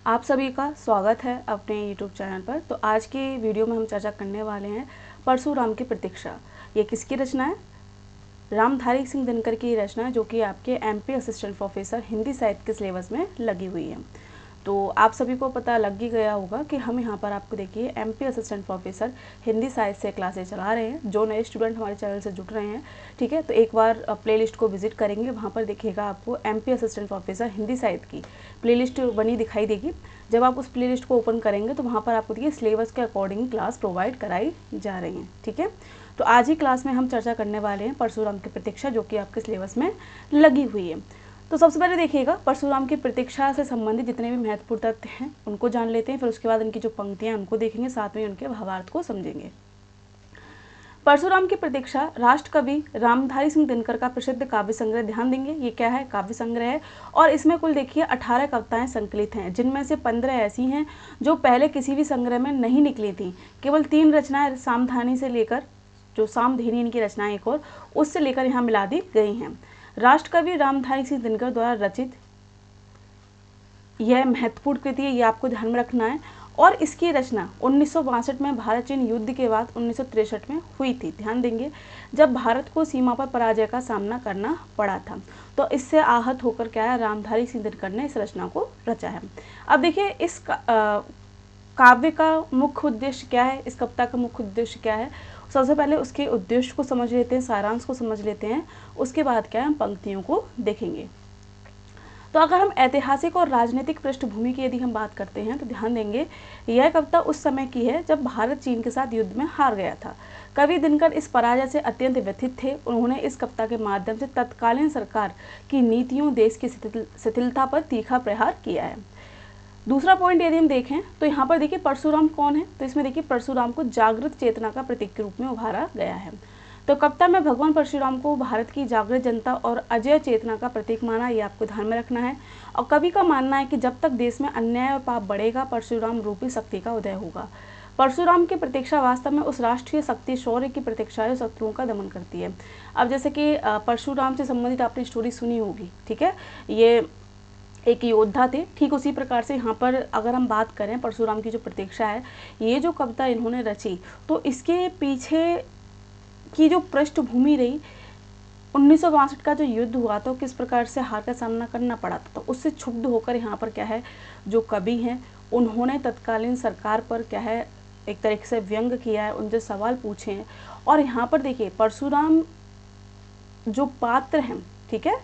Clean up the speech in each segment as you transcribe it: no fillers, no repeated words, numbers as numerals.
आप सभी का स्वागत है अपने YouTube चैनल पर। तो आज की वीडियो में हम चर्चा करने वाले हैं परशुराम की प्रतीक्षा। ये किसकी रचना है? रामधारी सिंह दिनकर की रचना है, जो कि आपके MP असिस्टेंट प्रोफेसर हिंदी साहित्य के सिलेबस में लगी हुई है। तो आप सभी को पता लग ही गया होगा कि हम यहाँ पर आपको देखिए MP असिस्टेंट प्रोफेसर हिंदी साहित्य से क्लासेस चला रहे हैं। जो नए स्टूडेंट हमारे चैनल से जुड़ रहे हैं, ठीक है, तो एक बार प्लेलिस्ट को विजिट करेंगे, वहाँ पर देखिएगा आपको MP असिस्टेंट प्रोफेसर हिंदी साहित्य की प्लेलिस्ट बनी दिखाई देगी। जब आप उस प्लेलिस्ट को ओपन करेंगे तो वहाँ पर आपको देखिए सिलेबस के अकॉर्डिंग क्लास प्रोवाइड कराई जा रही हैं, ठीक है। तो आज ही क्लास में हम चर्चा करने वाले हैं परशुराम की प्रतीक्षा, जो कि आपके सिलेबस में लगी हुई है। तो सबसे पहले देखिएगा परशुराम की प्रतीक्षा से संबंधित जितने भी महत्वपूर्ण तथ्य हैं उनको जान लेते हैं, फिर उसके बाद उनकी जो पंक्तियां हैं उनको देखेंगे, साथ में उनके भावार्थ को समझेंगे। परशुराम की प्रतीक्षा राष्ट्र कवि रामधारी सिंह दिनकर का प्रसिद्ध काव्य संग्रह। ध्यान देंगे ये क्या है, काव्य संग्रह है, और इसमें कुल देखिए 18 कविताएं संकलित हैं, जिनमें से 15 ऐसी हैं जो पहले किसी भी संग्रह में नहीं निकली थी। केवल 3 रचनाएं सामधानी से लेकर, जो सामधेनी इनकी रचनाएं एक और उससे लेकर यहाँ मिला दी गई हैं। राष्ट्रकवि रामधारी सिंह दिनकर द्वारा रचित यह महत्वपूर्ण कृति है, ये आपको ध्यान में रखना है। और इसकी रचना 1962 में भारत चीन युद्ध के बाद 1963 में हुई थी। ध्यान देंगे, जब भारत को सीमा पर पराजय का सामना करना पड़ा था। तो इससे आहत होकर क्या है, रामधारी सिंह दिनकर ने इस रचना को रचा है। अब देखिए इस काव्य का मुख्य उद्देश्य क्या है, इस कविता का मुख्य उद्देश्य क्या है। सबसे पहले उसके उद्देश्य को समझ लेते हैं, सारांश को समझ लेते हैं, उसके बाद क्या है हम पंक्तियों को देखेंगे। तो अगर हम ऐतिहासिक और राजनीतिक पृष्ठभूमि की यदि हम बात करते हैं तो ध्यान देंगे यह कविता उस समय की है जब भारत चीन के साथ युद्ध में हार गया था। कवि दिनकर इस पराजय से अत्यंत व्यथित थे। उन्होंने इस कविता के माध्यम से तत्कालीन सरकार की नीतियों, देश की शिथिलता पर तीखा प्रहार किया है। दूसरा पॉइंट यदि हम देखें तो यहाँ पर देखिए परशुराम कौन है, तो इसमें देखिए परशुराम को जागृत चेतना का प्रतीक के रूप में उभारा गया है। तो कविता में भगवान परशुराम को भारत की जागृत जनता और अजय चेतना का प्रतीक माना, ये आपको ध्यान में रखना है। और कवि का मानना है कि जब तक देश में अन्याय और पाप बढ़ेगा, परशुराम रूपी शक्ति का उदय होगा। परशुराम की प्रतीक्षा वास्तव में उस राष्ट्रीय शक्ति शौर्य की प्रतीक्षा है जो शत्रुओं का दमन करती है। अब जैसे कि परशुराम से संबंधित आपने स्टोरी सुनी होगी, ठीक है, ये एक योद्धा थे। ठीक उसी प्रकार से यहाँ पर अगर हम बात करें परशुराम की जो प्रतीक्षा है, ये जो कविता इन्होंने रची, तो इसके पीछे की जो पृष्ठभूमि रही, 1962 का जो युद्ध हुआ था, किस प्रकार से हार का सामना करना पड़ा था, तो उससे क्षुब्ध होकर यहाँ पर क्या है जो कवि हैं उन्होंने तत्कालीन सरकार पर क्या है एक तरीके से व्यंग किया है, उनसे सवाल पूछे हैं। और यहाँ पर देखिए परशुराम जो पात्र हैं, ठीक है,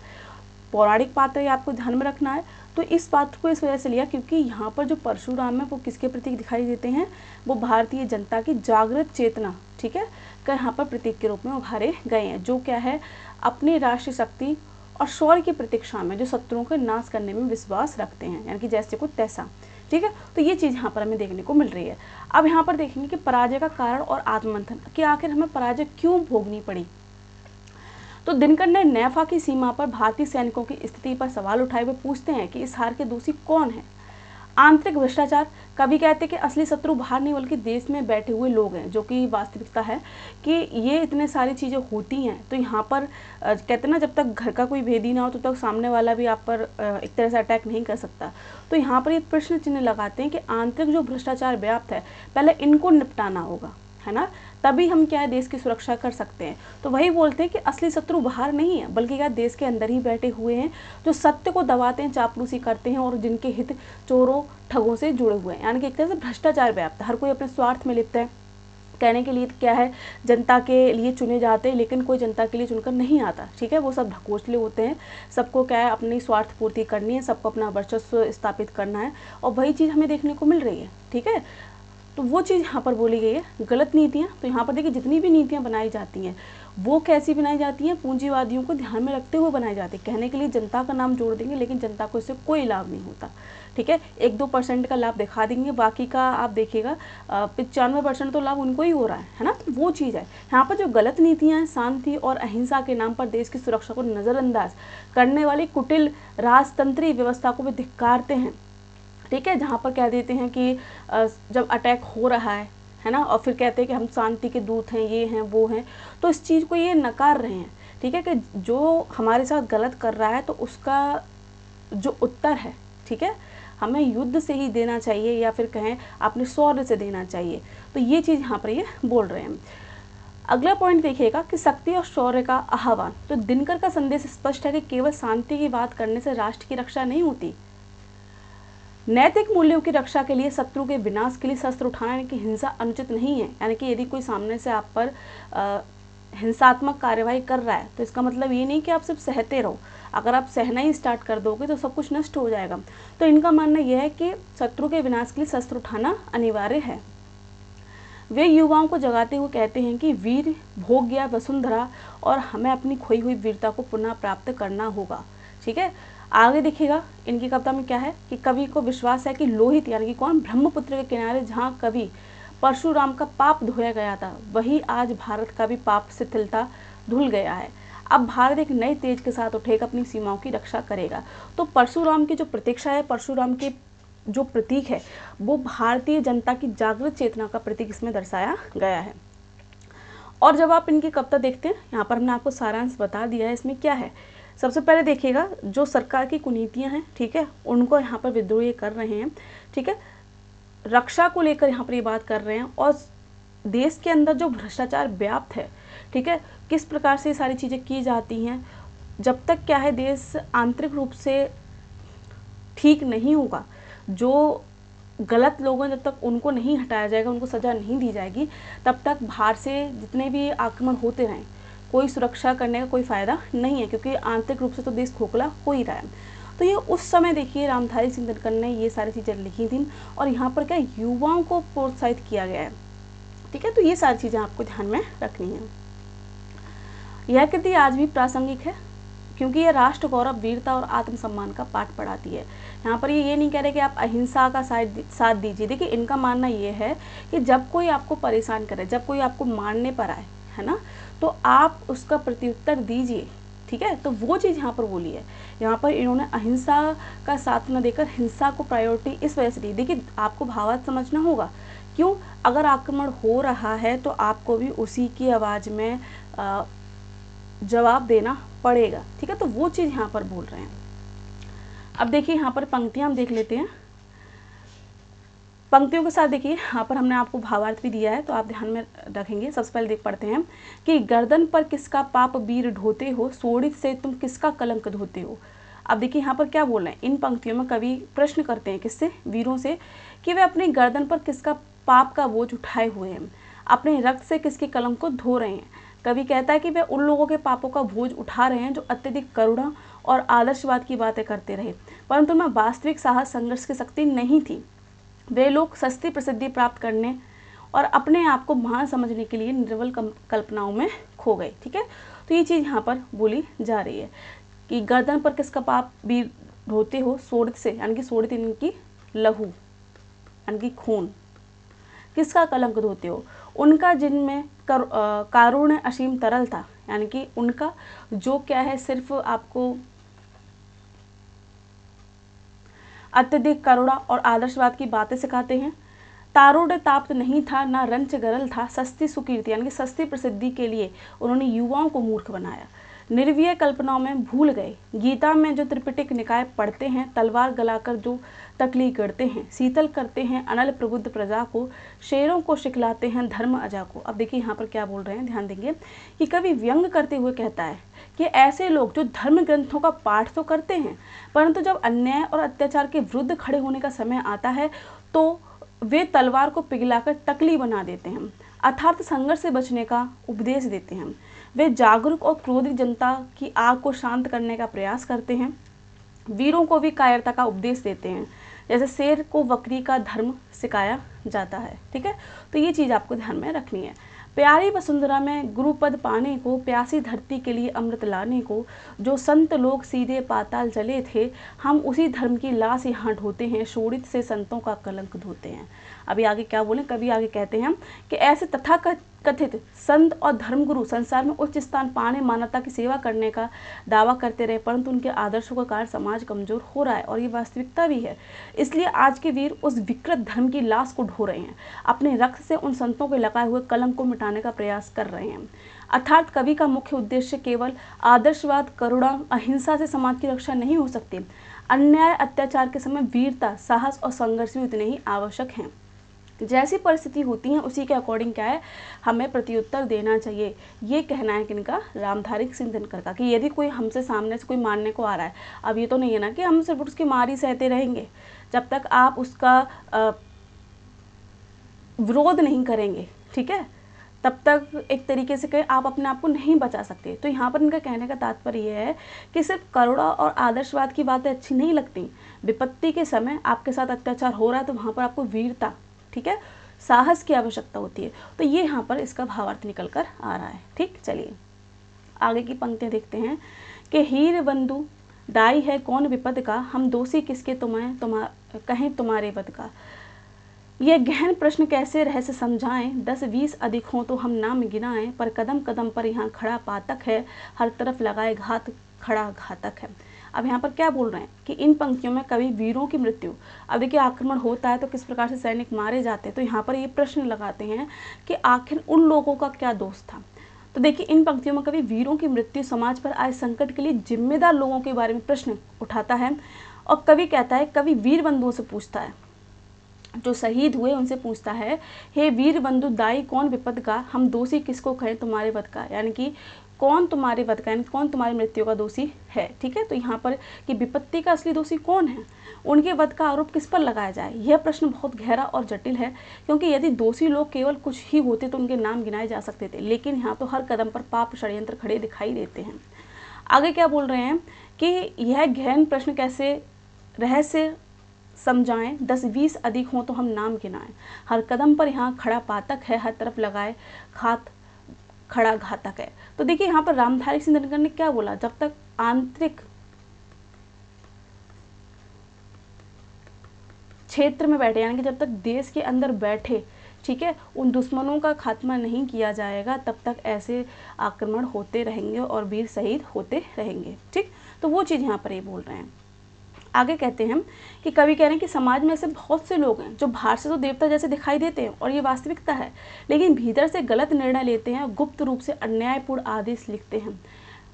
पौराणिक पात्र ये आपको ध्यान में रखना है। तो इस पात्र को इस वजह से लिया क्योंकि यहाँ पर जो परशुराम है वो किसके प्रतीक दिखाई देते हैं, वो भारतीय जनता की जागृत चेतना, ठीक है, का यहाँ पर प्रतीक के रूप में उभारे गए हैं, जो क्या है अपनी राष्ट्रीय शक्ति और शौर्य की प्रतीक्षा में जो शत्रुओं का नाश करने में विश्वास रखते हैं, यानी कि जैसे को तैसा, ठीक है। तो ये चीज़ यहाँ पर हमें देखने को मिल रही है। अब यहाँ पर देखेंगे कि पराजय का कारण और आत्ममंथन, कि आखिर हमें पराजय क्यों भोगनी पड़ी। तो दिनकर ने नेफा की सीमा पर भारतीय सैनिकों की स्थिति पर सवाल उठाए हुए पूछते हैं कि इस हार के दोषी कौन है। आंतरिक भ्रष्टाचार, कवि कहते हैं कि असली शत्रु बाहर नहीं बल्कि देश में बैठे हुए लोग हैं, जो कि वास्तविकता है कि ये इतने सारी चीज़ें होती हैं। तो यहाँ पर कहते ना, जब तक घर का कोई भेदी ना हो तो तक सामने वाला भी आप पर एक तरह से अटैक नहीं कर सकता। तो यहाँ पर ये प्रश्न चिन्ह लगाते हैं कि आंतरिक जो भ्रष्टाचार व्याप्त है, पहले इनको निपटाना होगा, है ना, तभी हम क्या है देश की सुरक्षा कर सकते हैं। तो वही बोलते हैं कि असली शत्रु बाहर नहीं है बल्कि क्या देश के अंदर ही बैठे हुए हैं, जो सत्य को दबाते हैं, चापलूसी करते हैं और जिनके हित चोरों ठगों से जुड़े हुए हैं। यानी कि एक तरह से भ्रष्टाचार व्याप्त, हर कोई अपने स्वार्थ में लिप्त है। कहने के लिए क्या है, जनता के लिए चुने जाते हैं, लेकिन कोई जनता के लिए चुनकर नहीं आता, ठीक है, वो सब ढकोसले होते हैं। सबको क्या है अपनी स्वार्थ पूर्ति करनी है, सबको अपना वर्चस्व स्थापित करना है, और वही चीज़ हमें देखने को मिल रही है, ठीक है। तो वो चीज़ यहाँ पर बोली गई है, गलत नीतियाँ। तो यहाँ पर देखिए जितनी भी नीतियाँ बनाई जाती हैं वो कैसी बनाई जाती हैं, पूंजीवादियों को ध्यान में रखते हुए बनाई जाती है। कहने के लिए जनता का नाम जोड़ देंगे, लेकिन जनता को इससे कोई लाभ नहीं होता, ठीक है। 1-2% का लाभ दिखा देंगे, बाकी का आप देखिएगा 95% तो लाभ उनको ही हो रहा है ना। वो चीज़ है यहाँ पर जो गलत नीतियाँ हैं, शांति और अहिंसा के नाम पर देश की सुरक्षा को नज़रअंदाज करने वाली कुटिल राजतंत्री व्यवस्था को भी धिक्कारते हैं, ठीक है। जहाँ पर कह देते हैं कि जब अटैक हो रहा है ना, और फिर कहते हैं कि हम शांति के दूत हैं, ये हैं वो हैं, तो इस चीज़ को ये नकार रहे हैं, ठीक है, कि जो हमारे साथ गलत कर रहा है तो उसका जो उत्तर है, ठीक है, हमें युद्ध से ही देना चाहिए या फिर कहें अपने शौर्य से देना चाहिए। तो ये चीज़ यहाँ पर ये बोल रहे हैं। अगला पॉइंट देखिएगा कि शक्ति और शौर्य का आह्वान। तो दिनकर का संदेश स्पष्ट है कि केवल शांति की बात करने से राष्ट्र की रक्षा नहीं होती। नैतिक मूल्यों की रक्षा के लिए, शत्रु के विनाश के लिए शस्त्र उठाने की हिंसा अनुचित नहीं है। यानी कि यदि कोई सामने से आप पर हिंसात्मक कार्यवाही कर रहा है तो इसका मतलब ये नहीं कि आप सिर्फ सहते रहो। अगर आप सहना ही स्टार्ट कर दोगे तो सब कुछ नष्ट हो जाएगा। तो इनका मानना यह है कि शत्रु के विनाश के लिए शस्त्र उठाना अनिवार्य है। वे युवाओं को जगाते हुए कहते हैं कि वीर भोग गया वसुंधरा और हमें अपनी खोई हुई वीरता को पुनः प्राप्त करना होगा। ठीक है, आगे देखिएगा इनकी कविता में क्या है कि कवि को विश्वास है कि लोहित यानी कि कौन, ब्रह्मपुत्र के किनारे जहाँ कवि परशुराम का पाप धोया गया था, वही आज भारत का भी पाप शिथिलता धुल गया है। अब भारत एक नए तेज के साथ उठेगा, अपनी सीमाओं की रक्षा करेगा। तो परशुराम की जो प्रतीक्षा है, परशुराम के जो प्रतीक है वो भारतीय जनता की जागृत चेतना का प्रतीक इसमें दर्शाया गया है। और जब आप इनकी कविता देखते हैं, यहाँ पर हमने आपको सारांश बता दिया है इसमें क्या है। सबसे पहले देखिएगा जो सरकार की कुनीतियाँ हैं, ठीक है, उनको यहाँ पर विद्रोह कर रहे हैं, ठीक है, रक्षा को लेकर यहाँ पर ये बात कर रहे हैं। और देश के अंदर जो भ्रष्टाचार व्याप्त है, ठीक है, किस प्रकार से ये सारी चीज़ें की जाती हैं, जब तक क्या है देश आंतरिक रूप से ठीक नहीं होगा, जो गलत लोग हैं जब तक उनको नहीं हटाया जाएगा, उनको सज़ा नहीं दी जाएगी, तब तक बाहर से जितने भी आक्रमण होते रहें कोई सुरक्षा करने का कोई फ़ायदा नहीं है, क्योंकि आंतरिक रूप से तो देश खोखला हो ही रहा है। तो ये उस समय देखिए रामधारी सिंह दिनकर ने ये सारी चीज़ें लिखी थी और यहाँ पर क्या युवाओं को प्रोत्साहित किया गया है। ठीक है, तो ये सारी चीज़ें आपको ध्यान में रखनी है। यह कृति आज भी प्रासंगिक है क्योंकि यह राष्ट्र गौरव, वीरता और आत्मसम्मान का पाठ पढ़ाती है। यहाँ पर ये नहीं कह रहे कि आप अहिंसा का साथ दीजिए। देखिए इनका मानना ये है कि जब कोई आपको परेशान करे, जब कोई आपको मारने पर आए, है ना, तो आप उसका प्रत्युत्तर दीजिए। ठीक है, तो वो चीज़ यहाँ पर बोली है। यहाँ पर इन्होंने अहिंसा का साथ न देकर हिंसा को प्रायोरिटी इस वजह से दी। देखिए आपको भावार्थ समझना होगा। क्यों? अगर आक्रमण हो रहा है तो आपको भी उसी की आवाज़ में जवाब देना पड़ेगा। ठीक है, तो वो चीज़ यहाँ पर बोल रहे हैं। अब देखिए यहाँ पर पंक्तियाँ हम देख लेते हैं। पंक्तियों के साथ देखिए यहाँ पर हमने आपको भावार्थ भी दिया है, तो आप ध्यान में रखेंगे। सबसे पहले देख पढ़ते हैं कि गर्दन पर किसका पाप वीर ढोते हो, सोड़ित से तुम किसका कलंक धोते हो। अब देखिए यहाँ पर क्या बोल रहे हैं, इन पंक्तियों में कवि प्रश्न करते हैं किससे, वीरों से, कि वे अपनी गर्दन पर किसका पाप का बोझ उठाए हुए हैं, अपने रक्त से किसके कलंक को धो रहे हैं। कवि कहता है कि वे उन लोगों के पापों का बोझ उठा रहे हैं जो अत्यधिक करुणा और आदर्शवाद की बातें करते रहे, परंतु उनमें वास्तविक साहस, संघर्ष की शक्ति नहीं थी। वे लोग सस्ती प्रसिद्धि प्राप्त करने और अपने आप को महान समझने के लिए निर्बल कल्पनाओं में खो गए। ठीक है, तो ये चीज़ यहाँ पर बोली जा रही है कि गर्दन पर किसका पाप भी ढोते हो, सोड़ित से, यानी कि सोड़ित इनकी लहू यानी कि खून, किसका कलंक धोते हो, उनका जिनमें कारुण्य असीम तरल था, यानी कि उनका जो क्या है सिर्फ आपको अत्यधिक करुणा और आदर्शवाद की बातें सिखाते हैं। तारुण्य ताप्त नहीं था, ना रंच गरल था, सस्ती सुकीर्ति यानी कि सस्ती प्रसिद्धि के लिए उन्होंने युवाओं को मूर्ख बनाया। निर्वीय कल्पनाओं में भूल गए। गीता में जो त्रिपिटक निकाय पढ़ते हैं, तलवार गलाकर जो तकली करते हैं, शीतल करते हैं अनल प्रबुद्ध प्रजा को, शेरों को शिखलाते हैं धर्म अजा को। अब देखिए यहाँ पर क्या बोल रहे हैं, ध्यान देंगे कि कवि व्यंग करते हुए कहता है कि ऐसे लोग जो धर्म ग्रंथों का पाठ तो करते हैं, परंतु जब अन्याय और अत्याचार के विरुद्ध खड़े होने का समय आता है तो वे तलवार को पिघलाकर तकली बना देते हैं, अर्थात संघर्ष से बचने का उपदेश देते हैं। वे जागरूक और क्रोधित जनता की आग को शांत करने का प्रयास करते हैं। वीरों को भी कायरता का उपदेश देते हैं, जैसे शेर को बकरी का धर्म सिखाया जाता है। ठीक है, तो ये चीज़ आपको ध्यान में रखनी है। प्यारी वसुंधरा में गुरुपद पाने को, प्यासी धरती के लिए अमृत लाने को, जो संत लोग सीधे पाताल चले थे, हम उसी धर्म की लाश यहाँ ढोते हैं, शोड़ित से संतों का कलंक धोते हैं। अभी आगे क्या बोले, कभी आगे कहते हैं कि ऐसे तथा कथित संत और धर्मगुरु संसार में उच्च स्थान पाने, मानवता की सेवा करने का दावा करते रहे, परंतु उनके आदर्शों के कारण समाज कमजोर हो रहा है और ये वास्तविकता भी है। इसलिए आज के वीर उस विकृत धर्म की लाश को ढो रहे हैं, अपने रक्त से उन संतों के लगाए हुए कलंक को मिटाने का प्रयास कर रहे हैं। अर्थात कवि का मुख्य उद्देश्य केवल आदर्शवाद, करुणा, अहिंसा से समाज की रक्षा नहीं हो सकती। अन्याय अत्याचार के समय वीरता, साहस और संघर्ष भी उतने ही आवश्यक हैं। जैसी परिस्थिति होती है उसी के अकॉर्डिंग क्या है, हमें प्रत्युत्तर देना चाहिए। ये कहना है किनका, रामधारी सिंह दिनकर का, कि यदि कोई हमसे सामने से कोई मारने को आ रहा है, अब ये तो नहीं है ना कि हम सिर्फ उसकी मार ही सहते रहेंगे। जब तक आप उसका विरोध नहीं करेंगे, ठीक है, तब तक एक तरीके से कहें आप अपने आप को नहीं बचा सकते। तो यहाँ पर इनका कहने का तात्पर्य यह है कि सिर्फ करुणा और आदर्शवाद की बातें अच्छी नहीं लगती, विपत्ति के समय आपके साथ अत्याचार हो रहा है तो वहाँ पर आपको वीरता, ठीक है, साहस की आवश्यकता होती है। तो ये यहाँ पर इसका भावार्थ निकल कर आ रहा है। ठीक, चलिए आगे की पंक्तियाँ देखते हैं कि हीर बंधु दाई है कौन विपद का, हम दोषी किसके कहें तुम्हारे वध का। यह गहन प्रश्न कैसे रहस्य समझाएं, 10-20 अधिक हों तो हम नाम गिनाएं, पर कदम कदम पर यहाँ खड़ा पातक है, हर तरफ लगाए घात खड़ा घातक है। अब यहाँ पर क्या बोल रहे हैं कि इन पंक्तियों में कभी वीरों की मृत्यु, अब देखिए आक्रमण होता है तो किस प्रकार से सैनिक मारे जाते हैं, तो यहाँ पर ये प्रश्न लगाते हैं कि आखिर उन लोगों का क्या दोष था। तो देखिए इन पंक्तियों में कभी वीरों की मृत्यु, समाज पर आए संकट के लिए जिम्मेदार लोगों के बारे में प्रश्न उठाता है, और कवि कहता है, कवि वीर बंधुओं से पूछता है, जो शहीद हुए उनसे पूछता है, हे वीर बंधु दाई कौन विपद का, हम दोषी किसको कहें तुम्हारे वध का, यानी कि कौन तुम्हारे वध का, यानी कौन तुम्हारी मृत्यु का दोषी है। ठीक है, तो यहाँ पर कि विपत्ति का असली दोषी कौन है, उनके वध का आरोप किस पर लगाया जाए, यह प्रश्न बहुत गहरा और जटिल है, क्योंकि यदि दोषी लोग केवल कुछ ही होते तो उनके नाम गिनाए जा सकते थे, लेकिन यहाँ तो हर कदम पर पाप षड्यंत्र खड़े दिखाई देते हैं। आगे क्या बोल रहे हैं कि यह गहन प्रश्न कैसे रहस्य समझाएं, 10-20 अधिक हों तो हम नाम गिनाएं, हर कदम पर यहाँ खड़ा पातक है, हर तरफ लगाए खड़ा घातक है। तो देखिए यहाँ पर रामधारी सिंह दिनकर ने क्या बोला, जब तक आंतरिक क्षेत्र में बैठे, यानी कि जब तक देश के अंदर बैठे, ठीक है, उन दुश्मनों का खात्मा नहीं किया जाएगा, तब तक ऐसे आक्रमण होते रहेंगे और वीर शहीद होते रहेंगे। ठीक, तो वो चीज़ यहाँ पर ये बोल रहे हैं। आगे कहते हैं कि कवि कह रहे हैं कि समाज में ऐसे बहुत से लोग हैं जो बाहर से तो देवता जैसे दिखाई देते हैं और ये वास्तविकता है, लेकिन भीतर से गलत निर्णय लेते हैं, गुप्त रूप से अन्यायपूर्ण आदेश लिखते हैं।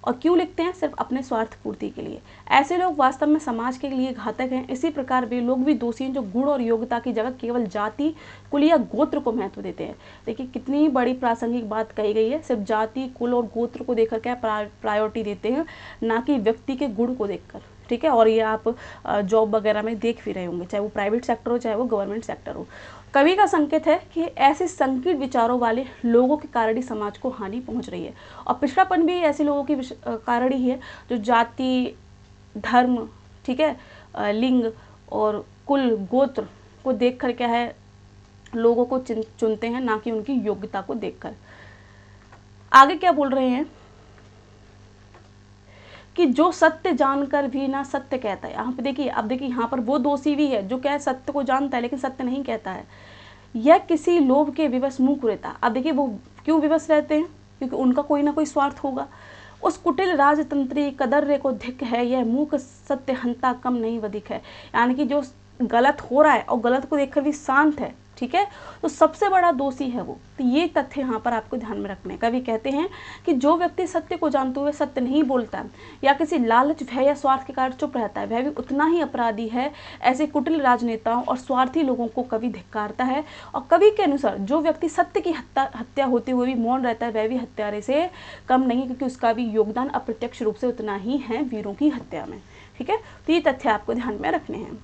और क्यों लिखते हैं, सिर्फ अपने स्वार्थ पूर्ति के लिए। ऐसे लोग वास्तव में समाज के लिए घातक हैं। इसी प्रकार वे लोग भी दोषी हैं जो गुण और योग्यता की जगह केवल जाति, कुल या गोत्र को महत्व देते हैं। देखिए कितनी बड़ी प्रासंगिक बात कही गई है, सिर्फ जाति, कुल और गोत्र को देखकर क्या प्रायोरिटी देते हैं, ना कि व्यक्ति के गुण को देखकर। ठीक है, और ये आप जॉब वगैरह में देख भी रहे होंगे, चाहे वो प्राइवेट सेक्टर हो चाहे वो गवर्नमेंट सेक्टर हो। कवि का संकेत है कि ऐसे संकीर्ण विचारों वाले लोगों के कारण ही समाज को हानि पहुंच रही है, और पिछड़ापन भी ऐसे लोगों की कारण ही है जो जाति, धर्म, ठीक है, लिंग और कुल गोत्र को देखकर क्या है, लोगों को चुनते हैं, ना कि उनकी योग्यता को देखकर। आगे क्या बोल रहे हैं कि जो सत्य जानकर भी ना सत्य कहता है। यहाँ पे देखिए, अब देखिए यहाँ पर वो दोषी भी है जो क्या है, सत्य को जानता है लेकिन सत्य नहीं कहता है, यह किसी लोभ के विवश मुँह रहता। अब देखिए वो क्यों विवश रहते हैं, क्योंकि उनका कोई ना कोई स्वार्थ होगा। उस कुटिल राजतंत्री कदर्रे को धिक है, यह मूक सत्य हंता कम नहीं वधिक है। यानी कि जो गलत हो रहा है और गलत को देखकर भी शांत है, ठीक है, तो सबसे बड़ा दोषी है वो। तो ये तथ्य यहाँ पर आपको ध्यान में रखने। कवि कहते हैं कि जो व्यक्ति सत्य को जानते हुए सत्य नहीं बोलता या किसी लालच, भय या स्वार्थ के कारण चुप रहता है, वह भी उतना ही अपराधी है। ऐसे कुटिल राजनेताओं और स्वार्थी लोगों को कवि धिक्कारता है, और कवि के अनुसार जो व्यक्ति सत्य की हत्या होते हुए भी मौन रहता है, वह भी हत्यारे से कम नहीं, क्योंकि उसका भी योगदान अप्रत्यक्ष रूप से उतना ही है वीरों की हत्या में। ठीक है, तो ये तथ्य आपको ध्यान में रखने हैं।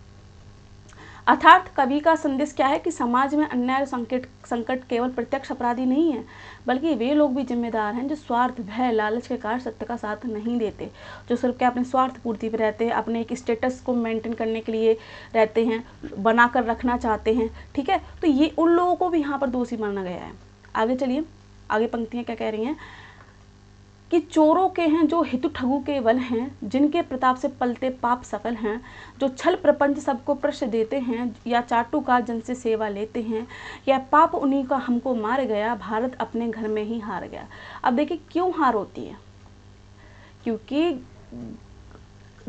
अर्थात कवि का संदेश क्या है कि समाज में अन्याय और संकट केवल प्रत्यक्ष अपराधी नहीं है, बल्कि वे लोग भी जिम्मेदार हैं जो स्वार्थ, भय, लालच के कारण सत्य का साथ नहीं देते, जो सिर्फ क्या अपने स्वार्थ पूर्ति पर रहते हैं, अपने एक स्टेटस को मेंटेन करने के लिए रहते हैं, बनाकर रखना चाहते हैं। ठीक है, तो ये उन लोगों को भी यहाँ पर दोषी माना गया है। आगे चलिए, आगे पंक्तियाँ क्या कह रही हैं कि चोरों के हैं जो हितु ठगु के बल हैं, जिनके प्रताप से पलते पाप सकल हैं, जो छल प्रपंच सबको प्रश्न देते हैं, या चाटुकार जन से सेवा लेते हैं, या पाप उन्हीं का हमको मार गया, भारत अपने घर में ही हार गया। अब देखिए क्यों हार होती है, क्योंकि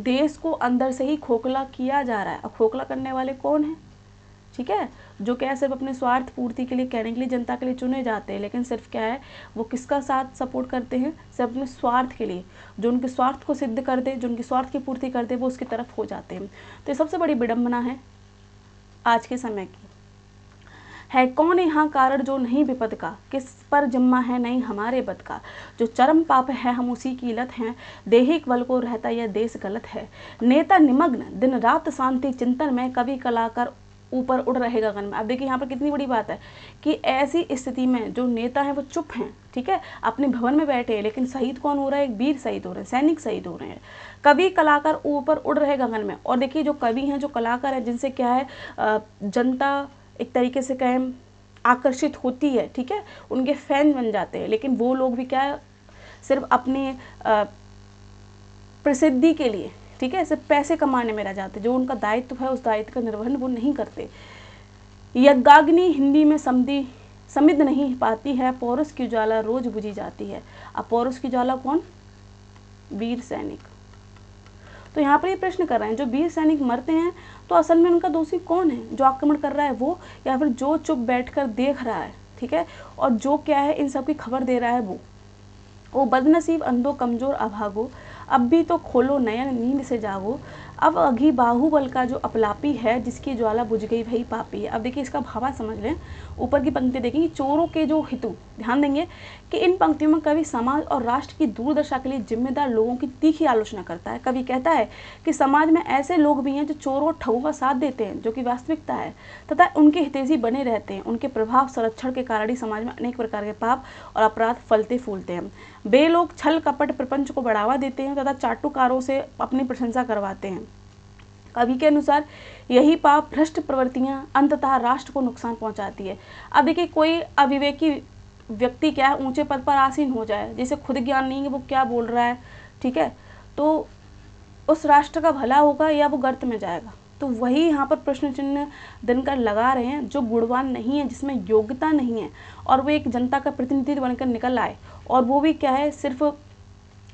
देश को अंदर से ही खोखला किया जा रहा है। अब खोखला करने वाले कौन हैं, ठीक है, जो क्या है सिर्फ अपने स्वार्थ पूर्ति के लिए कहने के लिए जनता के लिए चुने जाते हैं, लेकिन सिर्फ क्या है वो किसका साथ सपोर्ट करते हैं, सिर्फ अपने स्वार्थ के लिए, जो उनके स्वार्थ को सिद्ध कर दे, जो उनके स्वार्थ की पूर्ति कर दे, वो उसकी तरफ हो जाते हैं। तो ये सबसे बड़ी विडंबना है आज के समय की। है कौन यहाँ कारण जो नहीं विपद का, किस पर जिम्मा है नहीं हमारे बद का, जो चरम पाप है हम उसी की लत हैं, देहिक बल को रहता यह देश गलत है, नेता निमग्न दिन रात शांति चिंतन में, कवि कलाकार ऊपर उड़ रहे गगन में। अब देखिए यहाँ पर कितनी बड़ी बात है कि ऐसी स्थिति में जो नेता हैं वो चुप हैं, ठीक है, अपने भवन में बैठे हैं, लेकिन शहीद कौन हो रहा है, एक वीर शहीद हो रहे हैं, सैनिक शहीद हो रहे हैं, कवि कलाकार ऊपर उड़ रहे गगन में। और देखिए जो कवि हैं, जो कलाकार हैं, जिनसे क्या है जनता एक तरीके से कहें आकर्षित होती है, ठीक है, उनके फैन बन जाते हैं, लेकिन वो लोग भी क्या है सिर्फ अपने प्रसिद्धि के लिए, ठीक है, सिर्फ पैसे कमाने में रह जाते, जो उनका दायित्व है उस दायित्व का निर्वहन वो नहीं करते। यज्ञाग्नि हिंदी में समिध नहीं पाती है, पौरुष की ज्वाला रोज बुझी जाती है। अब पौरुष की ज्वाला कौन, वीर सैनिक। तो यहाँ पर ये प्रश्न कर रहे हैं जो वीर सैनिक मरते हैं तो असल में उनका दोषी कौन है, जो आक्रमण कर रहा है वो, या फिर जो चुप बैठकर देख रहा है, ठीक है, और जो क्या है इन सब की खबर दे रहा है वो बदनसीब अंधो कमजोर अभागो, अब भी तो खोलो नयन नींद से जागो, अब अघी बाहुबल का जो अपलापी है, जिसकी ज्वाला बुझ गई वही पापी है। अब देखिए इसका भावा समझ लें, ऊपर की पंक्ति देखेंगे, चोरों के जो हितु, ध्यान देंगे कि इन पंक्तियों में कवि समाज और राष्ट्र की दूरदर्शा के लिए जिम्मेदार लोगों की तीखी आलोचना करता है। कवि कहता है कि समाज में ऐसे लोग भी हैं जो चोरों और ठगों का साथ देते हैं, जो कि वास्तविकता है, तथा उनके हितैषी बने रहते हैं। उनके प्रभाव संरक्षण के कारण ही समाज में अनेक प्रकार के पाप और अपराध फलते फूलते हैं। वे लोग छल कपट प्रपंच को बढ़ावा देते हैं तथा चाटुकारों से अपनी प्रशंसा करवाते हैं। कवि के अनुसार यही पाप भ्रष्ट प्रवृत्तियां अंततः राष्ट्र को नुकसान पहुंचाती है। अब देखिए कोई अविवेकी व्यक्ति क्या है ऊंचे पद पर आसीन हो जाए, जिसे खुद ज्ञान नहीं है वो क्या बोल रहा है, ठीक है, तो उस राष्ट्र का भला होगा या वो गर्त में जाएगा। तो वही यहाँ पर प्रश्न चिन्ह दिनकर लगा रहे हैं, जो गुणवान नहीं है, जिसमें योग्यता नहीं है, और वो एक जनता का प्रतिनिधि बनकर निकल आए, और वो भी क्या है सिर्फ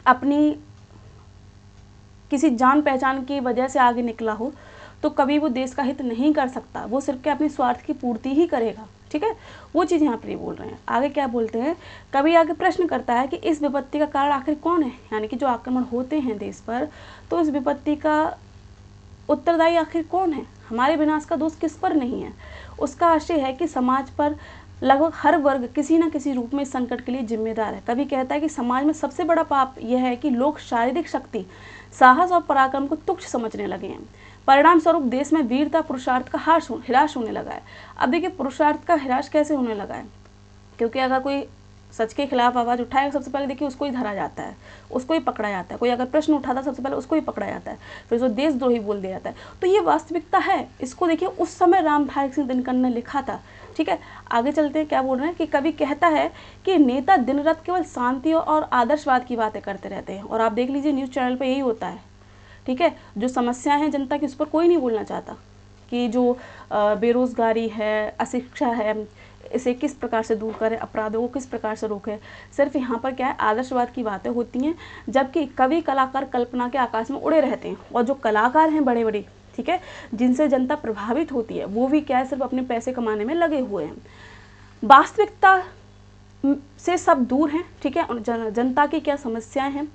अपनी किसी जान पहचान की वजह से आगे निकला हो, तो कभी वो देश का हित नहीं कर सकता, वो सिर्फ क्या अपनी स्वार्थ की पूर्ति ही करेगा, ठीक है, वो चीज़ यहाँ पर ये बोल रहे हैं। आगे क्या बोलते हैं, कभी आगे प्रश्न करता है कि इस विपत्ति का कारण आखिर कौन है, यानी कि जो आक्रमण होते हैं देश पर, तो इस विपत्ति का उत्तरदायी आखिर कौन है, हमारे विनाश का दोष किस पर नहीं है। उसका आशय है कि समाज पर लगभग हर वर्ग किसी न किसी रूप में इस संकट के लिए जिम्मेदार है। कभी कहता है कि समाज में सबसे बड़ा पाप यह है कि लोग शारीरिक शक्ति, साहस और पराक्रम को तुच्छ समझने लगे हैं। परिणाम स्वरूप देश में वीरता पुरुषार्थ का हिरास होने लगा है। अब देखिए पुरुषार्थ का हिरास कैसे होने लगा है, क्योंकि अगर कोई सच के खिलाफ आवाज़ उठाएगा सबसे पहले देखिए उसको ही धरा जाता है, उसको ही पकड़ा जाता है। कोई अगर प्रश्न उठाता है सबसे पहले उसको ही पकड़ा जाता है, फिर उसको देशद्रोही बोल दिया जाता है। तो ये वास्तविकता है, इसको देखिए उस समय रामधारी सिंह दिनकर ने लिखा था, ठीक है। आगे चलते हैं, क्या बोल रहे हैं कि कवि कहता है कि नेता दिन रात केवल शांति और आदर्शवाद की बातें करते रहते हैं, और आप देख लीजिए न्यूज़ चैनल पर यही होता है, ठीक है। जो समस्या है जनता की उस पर कोई नहीं बोलना चाहता कि जो बेरोजगारी है, अशिक्षा है, इसे किस प्रकार से दूर करें, अपराधों को किस प्रकार से रोकें। सिर्फ यहाँ पर क्या है आदर्शवाद की बातें होती हैं, जबकि कवि कलाकार कल्पना के आकाश में उड़े रहते हैं, और जो कलाकार हैं बड़े बड़े, ठीक है, जिनसे जनता प्रभावित होती है, वो भी क्या है सिर्फ अपने पैसे कमाने में लगे हुए हैं। वास्तविकता से सब दूर हैं, ठीक है। जनता की क्या समस्याएं हैं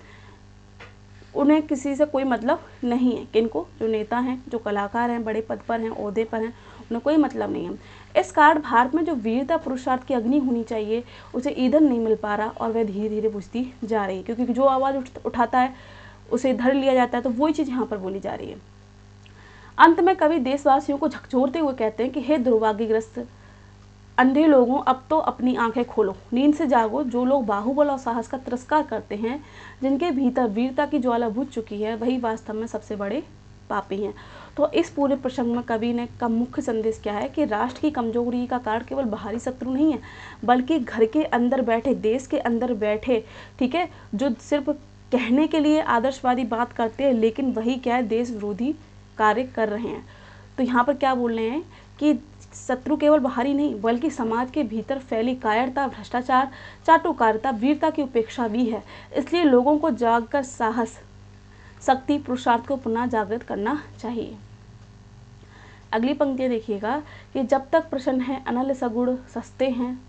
उन्हें किसी से कोई मतलब नहीं है। किनको, जो नेता हैं, जो कलाकार हैं, बड़े पद पर हैं, ओहदे पर हैं, उन्हें कोई मतलब नहीं है। इस कारण भारत में जो वीरता पुरुषार्थ की अग्नि होनी चाहिए उसे ईंधन नहीं मिल पा रहा, और वह धीरे धीरे बुझती जा रही है, क्योंकि जो आवाज़ उठाता है उसे धर लिया जाता है। तो वही चीज़ यहाँ पर बोली जा रही है। अंत में कवि देशवासियों को झकझोरते हुए कहते हैं कि हे दुर्भाग्यग्रस्त अंधे लोगों, अब तो अपनी आंखें खोलो, नींद से जागो। जो लोग बाहुबल और साहस का तिरस्कार करते हैं, जिनके भीतर वीरता की ज्वाला बुझ चुकी है, वही वास्तव में सबसे बड़े पापी हैं। तो इस पूरे प्रसंग में कवि ने का मुख्य संदेश क्या है कि राष्ट्र की कमजोरी का कारण केवल बाहरी शत्रु नहीं है, बल्कि घर के अंदर बैठे, देश के अंदर बैठे, ठीक है, जो सिर्फ कहने के लिए आदर्शवादी बात करते हैं, लेकिन वही क्या है देश विरोधी कार्य कर रहे हैं। तो यहाँ पर क्या बोल रहे हैं कि शत्रु केवल बाहरी नहीं, बल्कि समाज के भीतर फैली कायरता, भ्रष्टाचार, चाटुकारिता, वीरता की उपेक्षा भी है। इसलिए लोगों को जागकर साहस, शक्ति, पुरुषार्थ को पुनः जागृत करना चाहिए। अगली पंक्तियाँ देखिएगा कि जब तक प्रसन्न है अनल सगुण सस्ते हैं,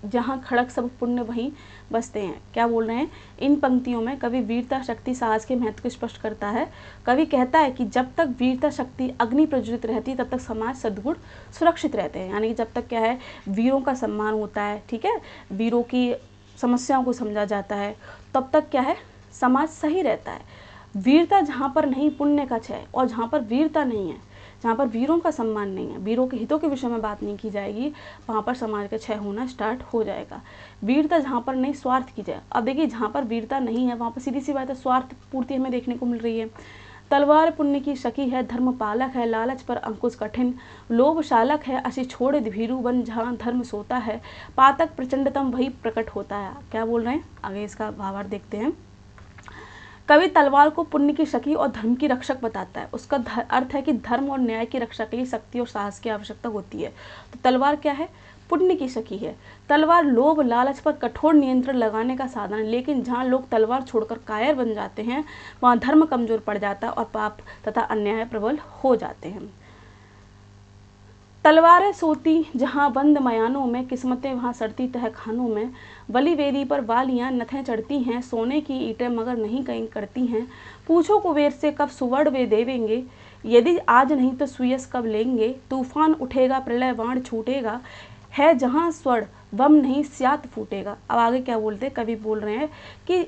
जहाँ खड़क सब पुण्य वहीं बसते हैं। क्या बोल रहे हैं? इन पंक्तियों में कवि वीरता, शक्ति, साहस के महत्व को स्पष्ट करता है। कवि कहता है कि जब तक वीरता, शक्ति, अग्नि प्रज्वलित रहती है तब तक समाज सद्गुण सुरक्षित रहते हैं। यानी कि जब तक क्या है, वीरों का सम्मान होता है, ठीक है, वीरों की समस्याओं को समझा जाता है, तब तक क्या है, समाज सही रहता है। वीरता जहाँ पर नहीं, पुण्य का क्षय, और जहाँ पर वीरता नहीं है, जहाँ पर वीरों का सम्मान नहीं है, वीरों के हितों के विषय में बात नहीं की जाएगी, वहाँ पर समाज का क्षय होना स्टार्ट हो जाएगा। वीरता जहाँ पर नहीं, स्वार्थ की जाए। अब देखिए, जहाँ पर वीरता नहीं है वहाँ पर सीधी सी बात है, स्वार्थ पूर्ति हमें देखने को मिल रही है। तलवार पुण्य की शकी है, धर्म पालक है, लालच पर अंकुश कठिन, लोभ शालक है, असी छोड़ भीरु वन, जहाँ धर्म सोता है, पातक प्रचंडतम वही प्रकट होता है। क्या बोल रहे हैं? आगे इसका भावार्थ देखते हैं। कवि तलवार को पुण्य की शकी और धर्म की रक्षक बताता है। उसका अर्थ है कि धर्म और न्याय की रक्षा के लिए शक्ति और साहस की आवश्यकता होती है। तो तलवार क्या है? पुण्य की शकी है। तलवार लोभ लालच पर कठोर नियंत्रण लगाने का साधन है, लेकिन जहाँ लोग तलवार छोड़कर कायर बन जाते हैं वहाँ धर्म कमजोर पड़ जाता है और पाप तथा अन्याय प्रबल हो जाते हैं। तलवारें सोती जहाँ बंद मयानों में, किस्मतें वहाँ सड़ती तहखानों में, बलि वेदी पर वालियाँ नथें चढ़ती हैं, सोने की ईंटें मगर नहीं कहीं करती हैं, पूछो कुबेर से कब सुवर्ण वे देवेंगे, यदि आज नहीं तो सुयस कब लेंगे, तूफान उठेगा प्रलय बाण छूटेगा, है जहाँ स्वर्ण बम नहीं स्यात फूटेगा। अब आगे क्या बोलते हैं? कवि बोल रहे हैं कि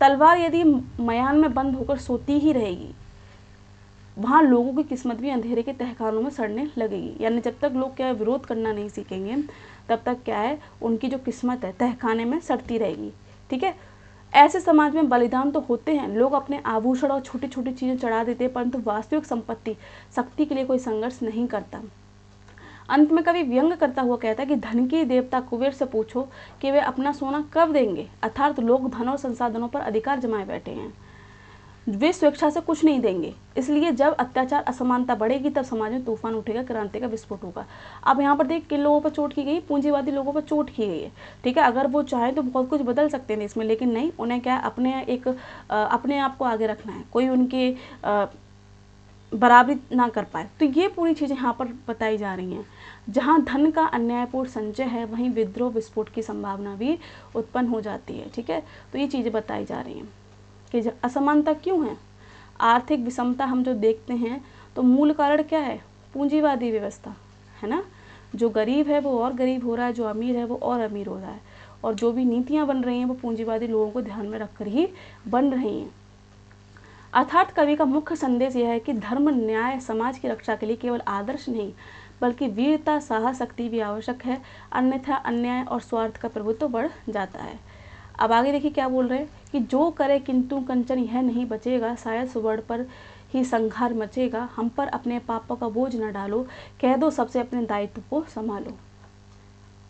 तलवार यदि मयान में बंद होकर सोती ही रहेगी, वहाँ लोगों की किस्मत भी अंधेरे के तहखानों में सड़ने लगेगी। यानी जब तक लोग क्या है, विरोध करना नहीं सीखेंगे, तब तक क्या है, उनकी जो किस्मत है तहखाने में सड़ती रहेगी। ठीक है, ऐसे समाज में बलिदान तो होते हैं, लोग अपने आभूषण और छोटी छोटी चीज़ें चढ़ा देते हैं, परंतु वास्तविक संपत्ति शक्ति के लिए कोई संघर्ष नहीं करता। अंत में कवि व्यंग करता हुआ कहता है कि धन की देवता कुबेर से पूछो कि वे अपना सोना कब देंगे। अर्थात लोग धन और संसाधनों पर अधिकार जमाए बैठे हैं, वे स्वेच्छा से कुछ नहीं देंगे। इसलिए जब अत्याचार असमानता बढ़ेगी तब समाज में तूफान उठेगा, क्रांति का विस्फोट होगा। अब यहाँ पर देख किन लोगों पर चोट की गई, पूंजीवादी लोगों पर चोट की गई है। ठीक है, अगर वो चाहें तो बहुत कुछ बदल सकते हैं इसमें, लेकिन नहीं, उन्हें क्या अपने आप को आगे रखना है, कोई उनके बराबरी ना कर पाए। तो ये पूरी चीज़ें यहाँ पर बताई जा रही हैं। जहाँ धन का अन्यायपूर्ण संचय है वहीं विद्रोह विस्फोट की संभावना भी उत्पन्न हो जाती है। ठीक है, तो ये चीज़ें बताई जा रही हैं कि असमानता क्यों है, आर्थिक विषमता हम जो देखते हैं तो मूल कारण क्या है? पूंजीवादी व्यवस्था है ना। जो गरीब है वो और गरीब हो रहा है, जो अमीर है वो और अमीर हो रहा है, और जो भी नीतियाँ बन रही हैं वो पूंजीवादी लोगों को ध्यान में रखकर ही बन रही हैं। अर्थात कवि का मुख्य संदेश यह है कि धर्म न्याय समाज की रक्षा के लिए केवल आदर्श नहीं बल्कि वीरता साहस शक्ति भी आवश्यक है, अन्यथा अन्याय और स्वार्थ का प्रभुत्व बढ़ जाता है। अब आगे देखिए क्या बोल रहे हैं कि जो करे किंतु कंचन यह नहीं बचेगा, शायद सुवर्ण पर ही संहार मचेगा, हम पर अपने पापों का बोझ न डालो, कह दो सबसे अपने दायित्व को संभालो।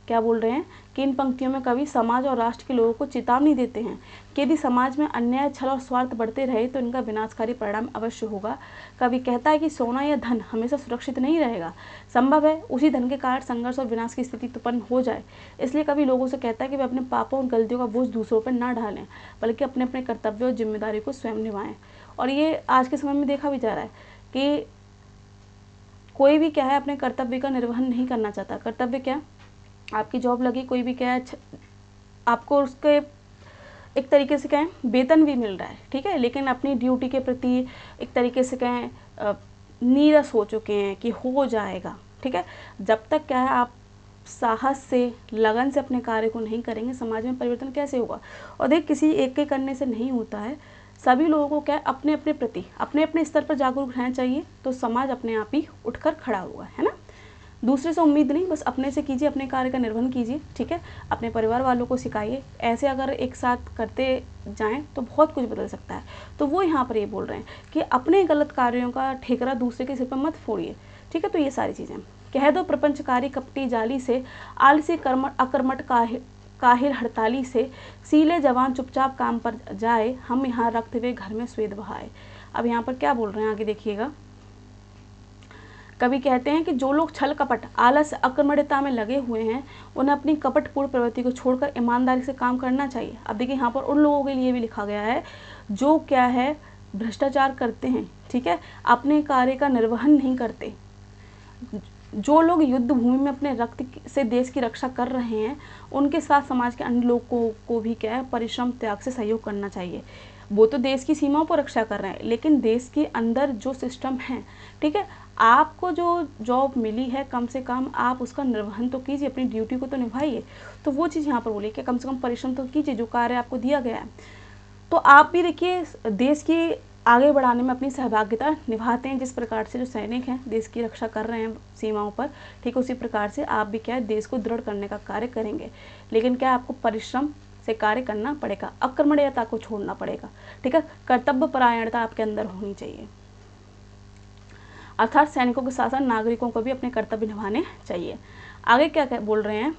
क्या बोल रहे हैं कि इन पंक्तियों में कवि समाज और राष्ट्र के लोगों को चेतावनी देते हैं कि यदि समाज में अन्याय छल और स्वार्थ बढ़ते रहे तो इनका विनाशकारी परिणाम अवश्य होगा। कवि कहता है कि सोना या धन हमेशा सुरक्षित नहीं रहेगा, संभव है उसी धन के कारण संघर्ष और विनाश की स्थिति उत्पन्न हो जाए। इसलिए कवि लोगों से कहता है कि वे अपने पापों और गलतियों का बोझ दूसरों पर ना डालें, बल्कि अपने अपने कर्तव्य और जिम्मेदारी को स्वयं निभाएं। और ये आज के समय में देखा भी जा रहा है कि कोई भी क्या है अपने कर्तव्य का निर्वहन नहीं करना चाहता। कर्तव्य क्या? आपकी जॉब लगी, कोई भी क्या है, आपको उसके एक तरीके से कहें वेतन भी मिल रहा है, ठीक है, लेकिन अपनी ड्यूटी के प्रति एक तरीके से कहें नीरस हो चुके हैं कि हो जाएगा। ठीक है, जब तक क्या है आप साहस से लगन से अपने कार्य को नहीं करेंगे, समाज में परिवर्तन कैसे होगा? और देख, किसी एक के करने से नहीं होता है, सभी लोगों को क्या अपने अपने प्रति अपने अपने स्तर पर जागरूक रहना चाहिए, तो समाज अपने आप ही उठकर खड़ा हुआ है ना। दूसरे से उम्मीद नहीं, बस अपने से कीजिए, अपने कार्य का निर्वहन कीजिए। ठीक है, अपने परिवार वालों को सिखाइए। ऐसे अगर एक साथ करते जाएं तो बहुत कुछ बदल सकता है। तो वो यहाँ पर ये बोल रहे हैं कि अपने गलत कार्यों का ठेकरा दूसरे के सिर पर मत फोड़िए। ठीक है, तो ये सारी चीज़ें कह दो प्रपंचकारी कपटी जाली से, आलसी अकर्मठ काहिल हड़ताली से, सीले जवान चुपचाप काम पर जाए, हम यहाँ रखते हुए घर में स्वेद बहाए। अब यहाँ पर क्या बोल रहे हैं आगे देखिएगा। कवि कहते हैं कि जो लोग छल कपट आलस अकर्मण्यता में लगे हुए हैं उन्हें अपनी कपटपूर्ण प्रवृत्ति को छोड़कर ईमानदारी से काम करना चाहिए। अब देखिए यहाँ पर उन लोगों के लिए भी लिखा गया है जो क्या है भ्रष्टाचार करते हैं, ठीक है, अपने कार्य का निर्वहन नहीं करते, जो लोग युद्ध भूमि में अपने रक्त से देश की रक्षा कर रहे हैं, उनके साथ समाज के अन्य लोगों को भी क्या है, परिश्रम त्याग से सहयोग करना चाहिए। वो तो देश की सीमाओं पर रक्षा कर रहे हैं, लेकिन देश के अंदर जो सिस्टम है, ठीक है, आपको जो जॉब मिली है कम से कम आप उसका निर्वहन तो कीजिए, अपनी ड्यूटी को तो निभाइए। तो वो चीज़ यहाँ पर बोली कि कम से कम परिश्रम तो कीजिए, जो कार्य आपको दिया गया है। तो आप भी देखिए देश की आगे बढ़ाने में अपनी सहभागिता निभाते हैं, जिस प्रकार से जो सैनिक हैं देश की रक्षा कर रहे हैं सीमाओं पर, ठीक है, उसी प्रकार से आप भी क्या है, देश को दृढ़ करने का कार्य करेंगे। लेकिन क्या आपको परिश्रम से कार्य करना पड़ेगा, अकर्मण्यता को छोड़ना पड़ेगा, ठीक है, कर्तव्य परायणता आपके अंदर होनी चाहिए। अर्थात सैनिकों के साथ साथ नागरिकों को भी अपने कर्तव्य निभाने चाहिए। आगे क्या बोल रहे हैं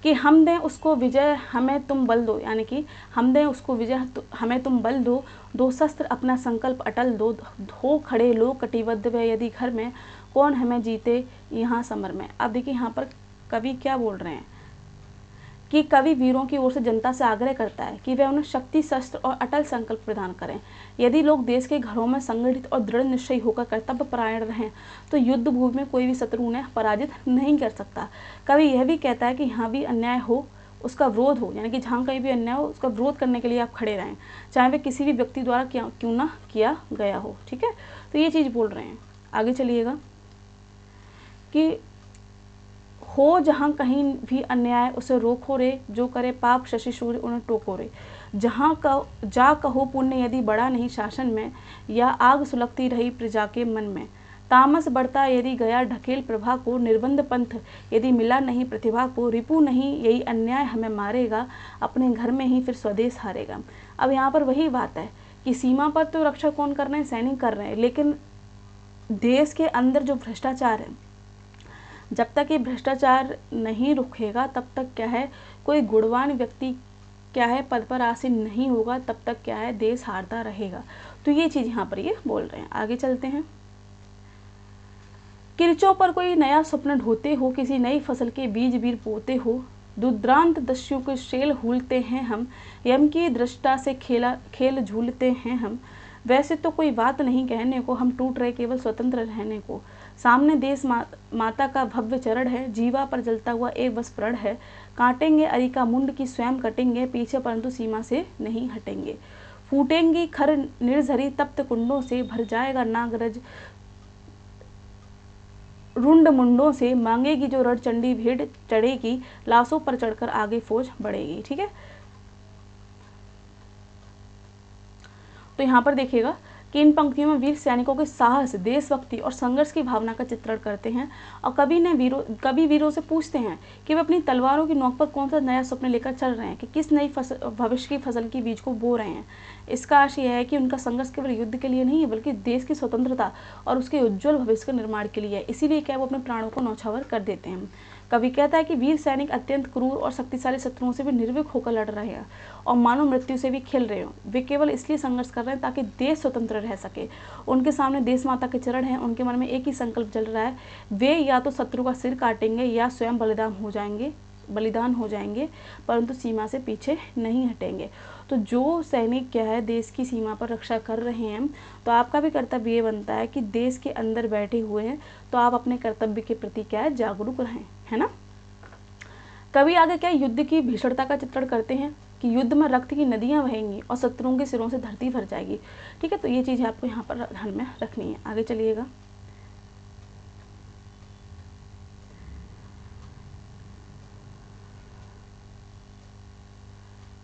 कि हम दें उसको विजय हमें तुम बल दो, यानी कि हम दें उसको विजय हमें तुम बल दो, दो शस्त्र अपना संकल्प अटल दो, हो खड़े लोग कटिबद्ध व यदि घर में, कौन हमें जीते यहाँ समर में। अब देखिए यहाँ पर कवि क्या बोल रहे हैं कि कवि वीरों की ओर से जनता से आग्रह करता है कि वे उन्हें शक्ति, शस्त्र और अटल संकल्प प्रदान करें। यदि लोग देश के घरों में संगठित और दृढ़ निश्चयी होकर कर्तव्य परायण रहें तो युद्ध भूमि में कोई भी शत्रु उन्हें पराजित नहीं कर सकता। कवि यह भी कहता है कि यहाँ भी अन्याय हो उसका विरोध हो, यानी कि जहाँ कहीं भी अन्याय हो उसका विरोध करने के लिए आप खड़े रहें, चाहे वे किसी भी व्यक्ति द्वारा क्यों ना किया गया हो। ठीक है, तो ये चीज़ बोल रहे हैं। आगे चलिएगा कि हो जहाँ कहीं भी अन्याय उसे रोको रे, जो करे पाप शशि सूर्य उन्हें टोको रे। जहाँ जा कहो पुण्य यदि बड़ा नहीं शासन में, या आग सुलगती रही प्रजा के मन में। तामस बढ़ता यदि गया ढकेल प्रभा को, निर्बंध पंथ यदि मिला नहीं प्रतिभा को। रिपु नहीं यही अन्याय हमें मारेगा, अपने घर में ही फिर स्वदेश हारेगा। अब यहाँ पर वही बात है कि सीमा पर तो रक्षा कौन कर रहे हैं, सैनिक कर रहे हैं, लेकिन देश के अंदर जो भ्रष्टाचार है, जब तक ये भ्रष्टाचार नहीं रुकेगा तब तक क्या है, कोई गुणवान व्यक्ति क्या है पद पर आसीन नहीं होगा, तब तक क्या है देश हारता रहेगा। तो ये चीज़ यहाँ पर ये बोल रहे हैं। आगे चलते हैं। किरचों पर कोई नया स्वप्न ढोते हो, किसी नई फसल के बीज वीर बोते हो। दुद्रांत दस्युओं के शेल हूलते हैं हम, यम की दृष्टा से खेल झूलते हैं हम। वैसे तो कोई बात नहीं कहने को, हम टूट रहे केवल स्वतंत्र रहने को। सामने देश माता का भव्य चरण है, जीवा पर जलता हुआ एक बस प्रण है। काटेंगे अरिका मुंड की स्वयं कटेंगे, पीछे परंतु सीमा से नहीं हटेंगे। फूटेंगी खर निर्झरी तप्त कुंडों से, भर जाएगा नागरज रुंड मुंडों से। मांगेगी जो रण चंडी भीड़ चढ़ेगी, लाशों पर चढ़कर आगे फौज बढ़ेगी। ठीक है, तो यहाँ पर देखिएगा कि इन पंक्तियों में वीर सैनिकों के साहस, देशभक्ति और संघर्ष की भावना का चित्रण करते हैं। और कवि वीरों से पूछते हैं कि वे अपनी तलवारों की नोक पर कौन सा नया स्वप्न लेकर चल रहे हैं, कि किस नई भविष्य की फसल की बीज को बो रहे हैं। इसका आशय यह है कि उनका संघर्ष केवल युद्ध के लिए नहीं है, बल्कि देश की स्वतंत्रता और उसके उज्ज्वल भविष्य के निर्माण के लिए है। इसीलिए क्या वो अपने प्राणों को न्यौछावर कर देते हैं। कवि कहता है कि वीर सैनिक अत्यंत क्रूर और शक्तिशाली शत्रुओं से भी निर्भीक होकर लड़ रहे हैं और मानव मृत्यु से भी खेल रहे हो। वे केवल इसलिए संघर्ष कर रहे हैं ताकि देश स्वतंत्र रह सके। उनके सामने देश माता के चरण हैं, उनके मन में एक ही संकल्प चल रहा है, वे या तो शत्रु का सिर काटेंगे या स्वयं बलिदान हो जाएंगे, परंतु सीमा से पीछे नहीं हटेंगे। तो जो सैनिक क्या है देश की सीमा पर रक्षा कर रहे हैं, तो आपका भी कर्तव्य ये बनता है कि देश के अंदर बैठे हुए हैं तो आप अपने कर्तव्य के प्रति क्या है जागरूक रहें, है ना। कवि आगे क्या युद्ध की भीषणता का चित्रण करते हैं कि युद्ध में रक्त की नदियां बहेंगी और शत्रुओं के सिरों से धरती भर जाएगी। ठीक है, तो ये चीज़ आपको यहाँ पर ध्यान में रखनी है। आगे चलिएगा।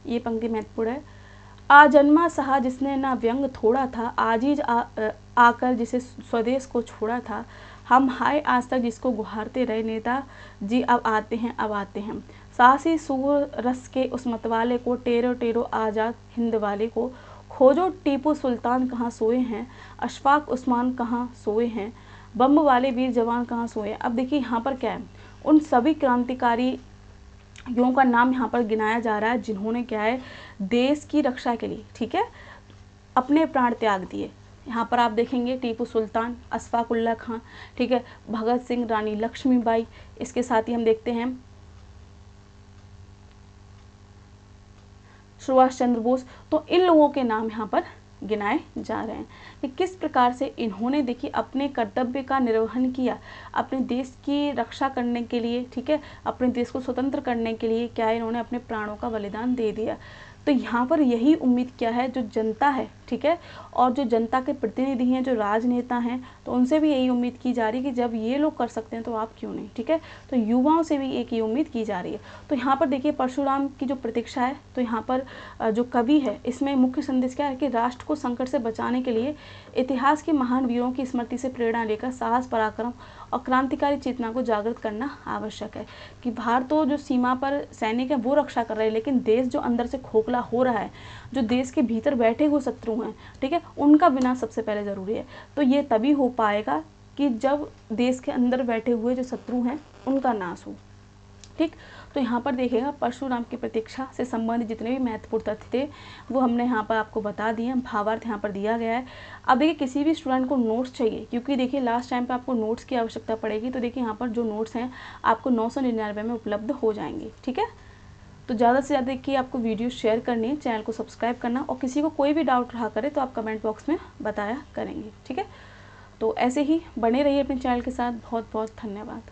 ये पंक्ति महत्वपूर्ण है। आजन्मा सहा जिसने ना व्यंग थोड़ा था, आजीज आकर जिसे स्वदेश को छोड़ा था। हम हाय आज तक जिसको गुहारते रहे, नेता जी अब आते हैं। साहसी सूर रस के उस मतवाले को, टेरो टेरो आज़ाद हिंद वाले को। खोजो टीपू सुल्तान कहाँ सोए हैं, अशफाक उस्मान कहाँ सोए हैं, बम्ब वाले वीर जवान कहाँ सोए हैं। अब देखिए यहाँ पर क्या है, उन सभी क्रांतिकारी यों का नाम यहाँ पर गिनाया जा रहा है जिन्होंने क्या है देश की रक्षा के लिए, ठीक है, अपने प्राण त्याग दिए। यहाँ पर आप देखेंगे टीपू सुल्तान, अशफाक उल्लाह खां, ठीक है, भगत सिंह, रानी लक्ष्मीबाई, इसके साथ ही हम देखते हैं सुभाष चंद्र बोस। तो इन लोगों के नाम यहाँ पर गिनाए जा रहे हैं कि किस प्रकार से इन्होंने देखिए अपने कर्तव्य का निर्वहन किया, अपने देश की रक्षा करने के लिए, ठीक है, अपने देश को स्वतंत्र करने के लिए क्या इन्होंने अपने प्राणों का बलिदान दे दिया। तो यहाँ पर यही उम्मीद क्या है, जो जनता है, ठीक है, और जो जनता के प्रतिनिधि हैं, जो राजनेता हैं, तो उनसे भी यही उम्मीद की जा रही है कि जब ये लोग कर सकते हैं तो आप क्यों नहीं, ठीक है। तो युवाओं से भी एक ये उम्मीद की जा रही है। तो यहाँ पर देखिए परशुराम की जो प्रतीक्षा है, तो यहाँ पर जो कवि है इसमें मुख्य संदेश क्या है कि राष्ट्र को संकट से बचाने के लिए इतिहास के महान वीरों की स्मृति से प्रेरणा लेकर साहस, पराक्रम और क्रांतिकारी चेतना को जागृत करना आवश्यक है। कि बाहर तो जो सीमा पर सैनिक है वो रक्षा कर रहे हैं, लेकिन देश जो अंदर से खोखला हो रहा है, जो देश के भीतर बैठे हुए शत्रु हैं, ठीक है, उनका विनाश सबसे पहले ज़रूरी है। तो ये तभी हो पाएगा कि जब देश के अंदर बैठे हुए जो शत्रु हैं उनका नाश हो, ठीक। तो यहाँ पर देखिएगा परशुराम की प्रतीक्षा से संबंधित जितने भी महत्वपूर्ण तथ्य थे वो हमने यहाँ पर आपको बता दिए, भावार्थ यहाँ पर दिया गया है। अब देखिए किसी भी स्टूडेंट को नोट्स चाहिए, क्योंकि देखिए लास्ट टाइम पे आपको नोट्स की आवश्यकता पड़ेगी, तो देखिए यहाँ पर जो नोट्स हैं आपको 999 में उपलब्ध हो जाएंगे, ठीक है। तो ज़्यादा से ज़्यादा देखिए आपको वीडियो शेयर करनी है, चैनल को सब्सक्राइब करना, और किसी को कोई भी डाउट रहा करे तो आप कमेंट बॉक्स में बताया करेंगे, ठीक है। तो ऐसे ही बने रहिए अपने चैनल के साथ। बहुत बहुत धन्यवाद।